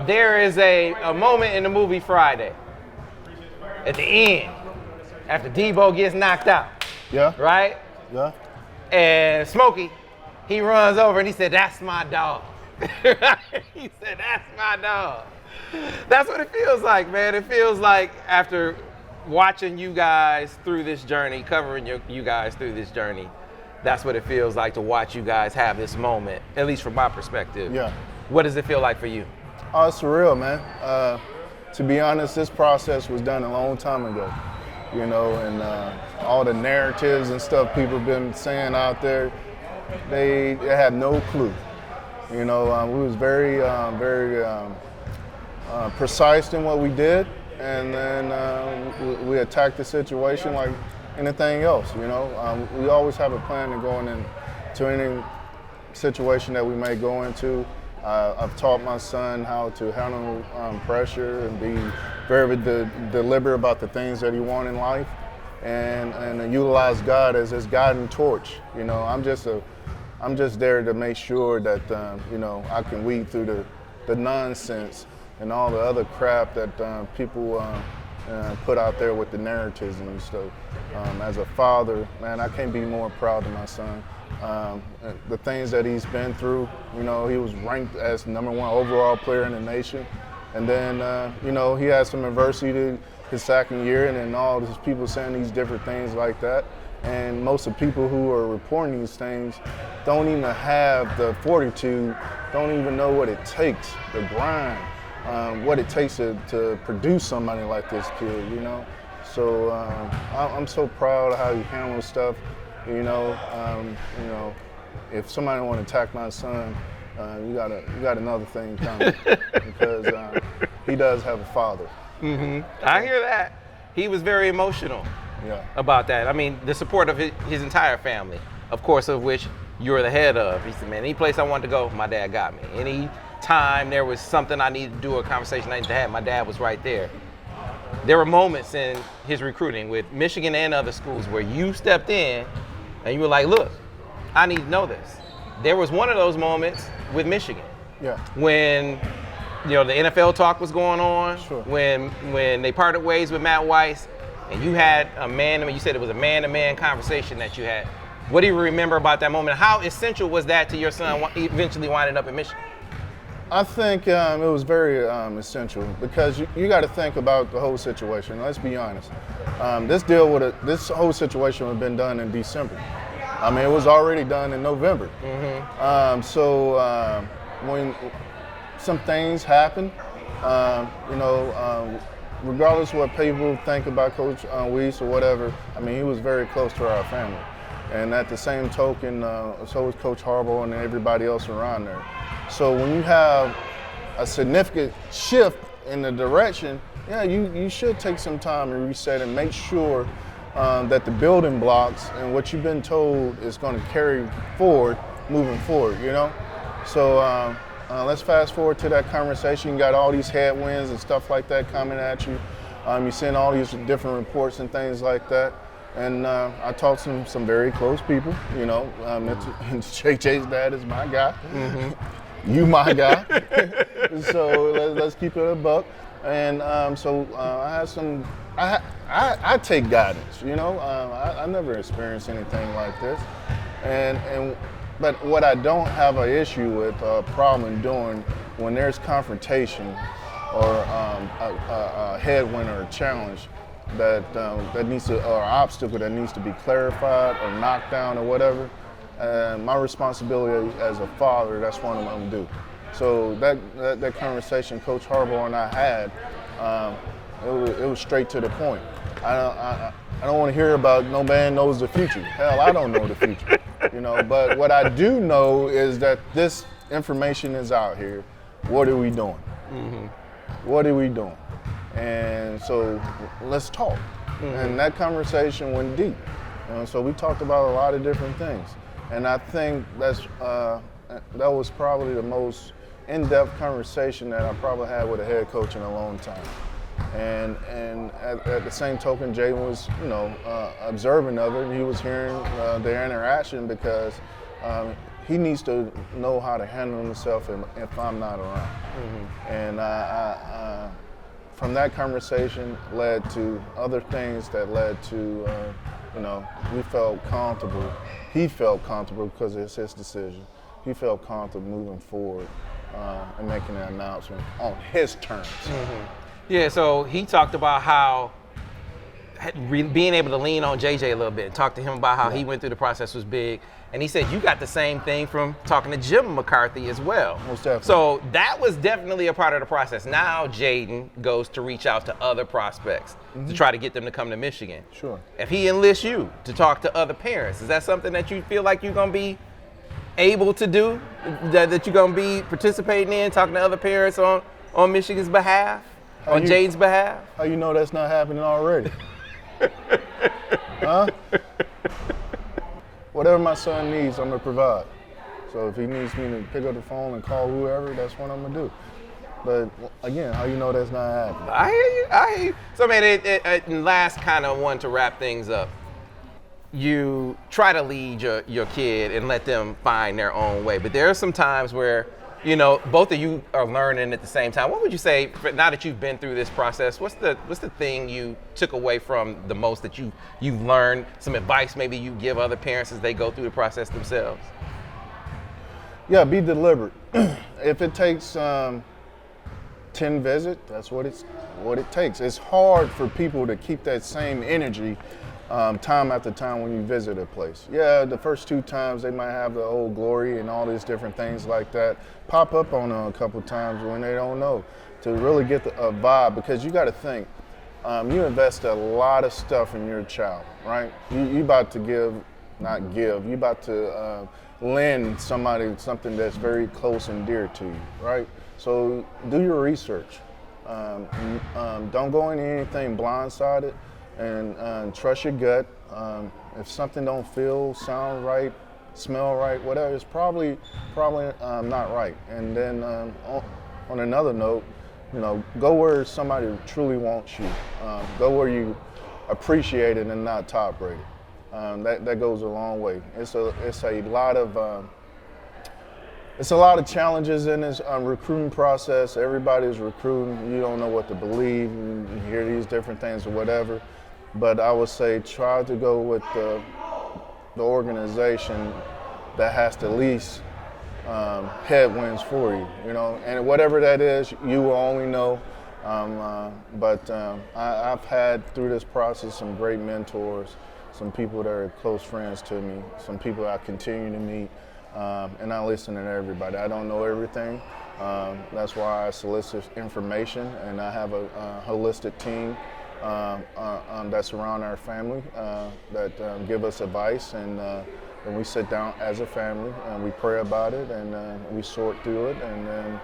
there is a moment in the movie Friday at the end after Debo gets knocked out. Yeah. Right? Yeah. And Smokey, he runs over and he said, "That's my dog." He said, "That's my dog." That's what it feels like, man. It feels like after watching you guys through this journey, covering you guys through this journey, that's what it feels like to watch you guys have this moment, at least from my perspective. Yeah. What does it feel like for you? Oh, it's surreal, man. To be honest, this process was done a long time ago, you know, and all the narratives and stuff people have been saying out there, they had no clue. You know, we was very precise in what we did, and then we attacked the situation like anything else, you know. We always have a plan to going into any situation that we may go into. I've taught my son how to handle pressure and be very deliberate about the things that he wants in life, and utilize God as his guiding torch. You know, I'm just there to make sure that you know, I can weed through the nonsense and all the other crap that people put out there with the narratives and stuff. As a father, man, I can't be more proud of my son. The things that he's been through, you know, he was ranked as #1 overall player in the nation. And then, you know, he had some adversity his second year, and then all these people saying these different things like that. And most of the people who are reporting these things don't even have the fortitude, don't even know what it takes, the grind, what it takes to produce somebody like this kid, you know. So I'm so proud of how he handles stuff. You know, if somebody want to attack my son, you got another thing coming because he does have a father. Mm-hmm. I hear that. He was very emotional about that. I mean, the support of his entire family, of course, of which you're the head of. He said, "Man, any place I wanted to go, my dad got me. Any time there was something I needed to do, a conversation I needed to have, my dad was right there." There were moments in his recruiting with Michigan and other schools where you stepped in and you were like, "Look, I need to know this." There was one of those moments with Michigan. Yeah. When, you know, the NFL talk was going on. Sure. When they parted ways with Matt Weiss, and you had you said it was a man-to-man conversation that you had. What do you remember about that moment? How essential was that to your son eventually winding up in Michigan? I think it was very essential because you got to think about the whole situation. Let's be honest. This whole situation would have been done in December. I mean, it was already done in November. Mm-hmm. So when some things happen, you know, regardless of what people think about Coach Weiss or whatever, I mean, he was very close to our family. And at the same token, so was Coach Harbaugh and everybody else around there. So when you have a significant shift in the direction, yeah, you should take some time and reset and make sure that the building blocks and what you've been told is going to carry forward, moving forward, you know? So let's fast forward to that conversation. You got all these headwinds and stuff like that coming at you. You're seeing all these different reports and things like that. And I talked to some very close people, you know. JJ's dad is my guy. Mm-hmm. You my guy. So let's keep it a buck. And so I had some, I take guidance, you know. I never experienced anything like this. But what I don't have an issue with, a problem doing when there's confrontation or a headwind or a challenge that needs to, or an obstacle that needs to be clarified or knocked down or whatever, my responsibility as a father, that's what I'm going to do. So that conversation Coach Harbaugh and I had, it was straight to the point. I don't want to hear about no man knows the future. Hell, I don't know the future, you know. But what I do know is that this information is out here. What are we doing? Mm-hmm. What are we doing? And so let's talk. Mm-hmm. And that conversation went deep. So we talked about a lot of different things. And I think that was probably the most in-depth conversation that I probably had with a head coach in a long time. And at the same token, Jadyn was, you know, observant of it. He was hearing their interaction because he needs to know how to handle himself if I'm not around. And from that conversation led to other things that led to, we felt comfortable. He felt comfortable because it's his decision. He felt comfortable moving forward and making an announcement on his terms. Yeah, so he talked about how being able to lean on JJ a little bit, talk to him about how he went through the process was big. And he said you got the same thing from talking to Jim McCarthy as well. Most definitely. So that was definitely a part of the process. Now Jadyn goes to reach out to other prospects to try to get them to come to Michigan. Sure. If he enlists you to talk to other parents, is that something that you feel like you're going to be able to do? That you're going to be participating in, talking to other parents on Michigan's behalf? On Jadyn's behalf? How you know that's not happening already? Huh? Whatever my son needs, I'm gonna provide. So if he needs me to pick up the phone and call whoever, that's what I'm gonna do. But again, how you know that's not happening? I hear you. So man, last kind of one to wrap things up. You try to lead your kid and let them find their own way. But there are some times where, both of you are learning at the same time. What would you say, now that you've been through this process, what's the thing you took away from the most that you've learned? Some advice maybe you give other parents as they go through the process themselves? Yeah, be deliberate. If it takes 10 visits, that's what it takes. It's hard for people to keep that same energy time after time when you visit a place. Yeah, the first 2 times they might have the old glory and all these different things like that pop up on them a couple times when they don't know, to really get a vibe, because you got to think, you invest a lot of stuff in your child, right? You about to you about to lend somebody something that's very close and dear to you, right? So do your research. Don't go into anything blindsided. And trust your gut. If something don't feel, sound right, smell right, whatever, it's probably not right. And then on another note, go where somebody truly wants you. Go where you appreciate it and not top rated. That goes a long way. It's a lot of challenges in this recruiting process. Everybody's recruiting. You don't know what to believe. You hear these different things or whatever. But I would say try to go with the organization that has the least headwinds for you, and whatever that is, you will only know. But I've had through this process some great mentors, some people that are close friends to me, some people I continue to meet, and I listen to everybody. I don't know everything. That's why I solicit information, and I have a holistic team that surround our family, that give us advice, and we sit down as a family and we pray about it, and we sort through it, and then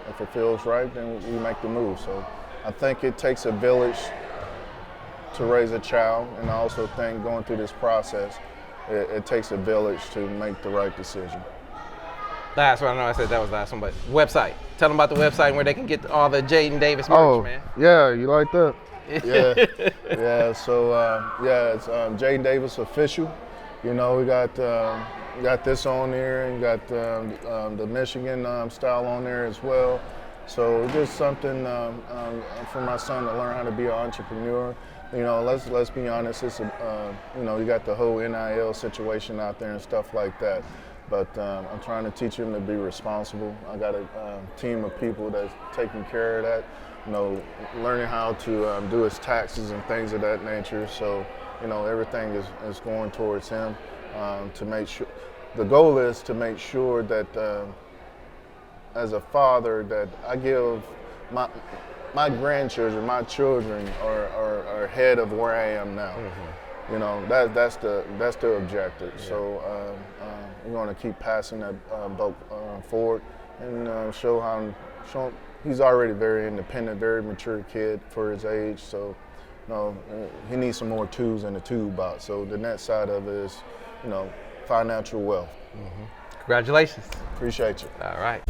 if it feels right, then we make the move. So I think it takes a village to raise a child, and I also think going through this process, it takes a village to make the right decision. Last one, I know I said that was the last one, but website. Tell them about the website and where they can get all the Jadyn Davis merch, man. Yeah, you like that? Yeah. So it's Jadyn Davis Official. We got this on there, and got the Michigan style on there as well. So just something for my son to learn how to be an entrepreneur. Let's be honest. It's you got the whole NIL situation out there and stuff like that. But I'm trying to teach him to be responsible. I got a team of people that's taking care of that, learning how to do his taxes and things of that nature. So, everything is going towards him to make sure. The goal is to make sure that as a father, that I give my grandchildren, my children are ahead of where I am now. Mm-hmm. That's the objective. Yeah. So we're going to keep passing that boat forward, and show he's already very independent, very mature kid for his age. So he needs some more tools in the toolbox. So the next side of it is, financial wealth. Mm-hmm. Congratulations. Appreciate you. All right.